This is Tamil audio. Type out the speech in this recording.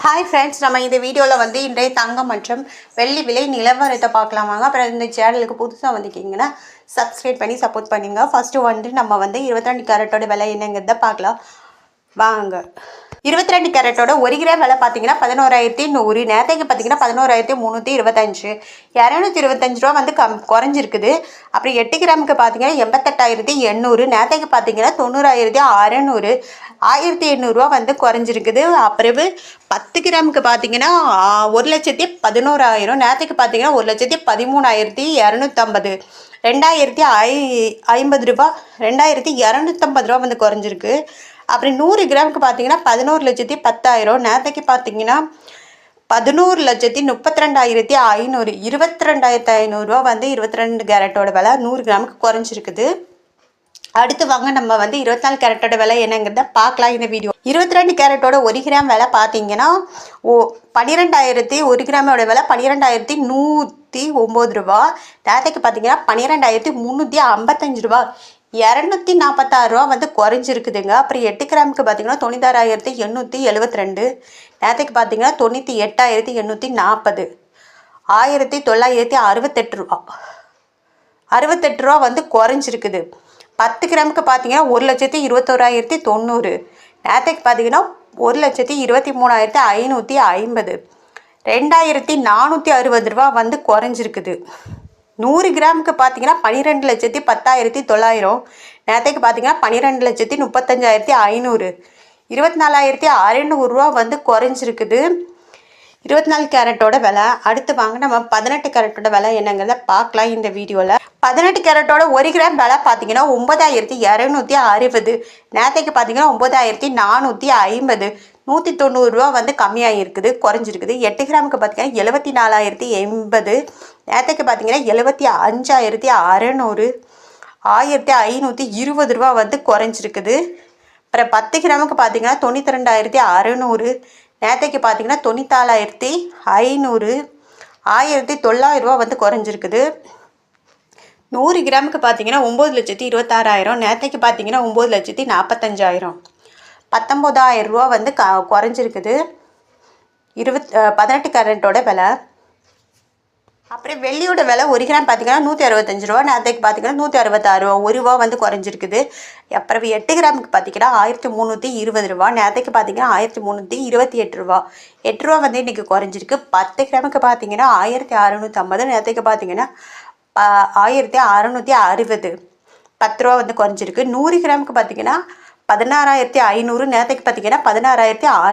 ஹாய் ஃப்ரெண்ட்ஸ், நம்ம இந்த வீடியோவில் வந்து இன்றைய தங்கம் மற்றும் வெள்ளி விலை நிலவரத்தை பார்க்கலாமாங்க. அப்புறம் இந்த சேனலுக்கு புதுசாக வந்துக்கிங்கன்னா சப்ஸ்கிரைப் பண்ணி சப்போர்ட் பண்ணுங்க. ஃபஸ்ட்டு வந்து நம்ம வந்து 22 கேரட்டோட விலை என்னங்கிறத பார்க்கலாம் வாங்க. 22 கேரட்டோட 1 கிராம் விலை பார்த்தீங்கன்னா 11,100. நேரத்தைக்கு பார்த்தீங்கன்னா 11,325. 225 ரூபா வந்து குறைஞ்சிருக்குது. அப்புறம் 8 கிராமுக்கு பார்த்தீங்கன்னா 88,800. நேரத்தைக்கு பார்த்தீங்கன்னா 90,600. 1,800 ரூபா வந்து குறைஞ்சிருக்குது. அப்புறம் 10 கிராமுக்கு பார்த்தீங்கன்னா 1,11,000. நேரத்துக்கு பார்த்தீங்கன்னா 1,13,250. 2,050 ரூபா 2,250 ரூபா வந்து குறைஞ்சிருக்கு. அப்புறம் 100 கிராமுக்கு பார்த்தீங்கன்னா 11,10,000. நேரத்துக்கு பார்த்தீங்கன்னா 11,32,500. 22,500 ரூபா வந்து 22 கேரட்டோட விலை 100 கிராமுக்கு குறைஞ்சிருக்குது. அடுத்து வாங்க நம்ம வந்து 24 கேரட்டோட விலை என்னங்கிறத பார்க்கலாம் இந்த வீடியோ. 22 கேரட்டோட 1 கிராம் விலை பார்த்தீங்கன்னா 12,000. 1 கிராமோட விலை 12,109 ரூபா. நேரத்துக்கு பார்த்தீங்கன்னா 12,355 ரூபா. 246 ரூபா வந்து குறைஞ்சிருக்குதுங்க. அப்புறம் 8 கிராமுக்கு பார்த்தீங்கன்னா 96,872. நேரத்துக்கு பார்த்தீங்கன்னா 98,840. 1,968 ரூபா 68 ரூபா வந்து குறைஞ்சிருக்குது. 10 கிராமுக்கு பார்த்தீங்கன்னா 1,21,900. நேரத்துக்கு பார்த்தீங்கன்னா 1,23,550. 2,460 ரூபா வந்து குறைஞ்சிருக்குது. 100 கிராமுக்கு பார்த்தீங்கன்னா 12,10,900. நேரத்துக்கு பார்த்தீங்கன்னா 12,35,500. 24,600 ரூபா வந்து குறைஞ்சிருக்குது 24 கேரட்டோட விலை. அடுத்து வாங்க நம்ம 18 கேரட்டோட விலை என்னங்கிறத பார்க்கலாம் இந்த வீடியோவில். 18 கேரட்டோட 1 கிராம் விலை பார்த்தீங்கன்னா 9,260. நேரத்துக்கு பார்த்தீங்கன்னா 9,450. 190 ரூபா வந்து கம்மியாக இருக்குது, குறைஞ்சிருக்குது. 8 கிராமுக்கு பார்த்தீங்கன்னா 74,080. நேரத்துக்கு பார்த்தீங்கன்னா 75,600. 1,520 ரூபா வந்து குறைஞ்சிருக்குது. அப்புறம் 10 கிராமுக்கு பார்த்தீங்கன்னா 92,600. நேரத்துக்கு பார்த்தீங்கன்னா 94,500. 1,900 ரூபா வந்து குறைஞ்சிருக்குது. 100 கிராமுக்கு பார்த்தீங்கன்னா 9,26,000. நேரத்துக்கு பார்த்தீங்கன்னா 9,45,000. 19,000 ரூபா வந்து குறைஞ்சிருக்குது 18 கேரட்டோட விலை. அப்புறம் வெள்ளியோட விலை 1 கிராம் பார்த்தீங்கன்னா 165 ரூபா. நேரத்துக்கு பார்த்தீங்கன்னா 166 ரூபா, 1 ரூபா வந்து குறைஞ்சிருக்குது. அப்புறம் 8 கிராமுக்கு பார்த்தீங்கன்னா 1,320 ரூபா. நேரத்துக்கு பார்த்தீங்கன்னா 1,328 ரூபா, 8 ரூபா வந்து இன்றைக்கி குறைஞ்சிருக்கு. 10 கிராமுக்கு பார்த்தீங்கன்னா 1,650. நேரத்துக்கு பார்த்தீங்கன்னா 1,660. 10 ரூபா வந்து குறைஞ்சிருக்கு. 100 கிராமுக்கு பார்த்தீங்கன்னா 16,500. நேரத்துக்கு பார்த்தீங்கன்னா 16,600.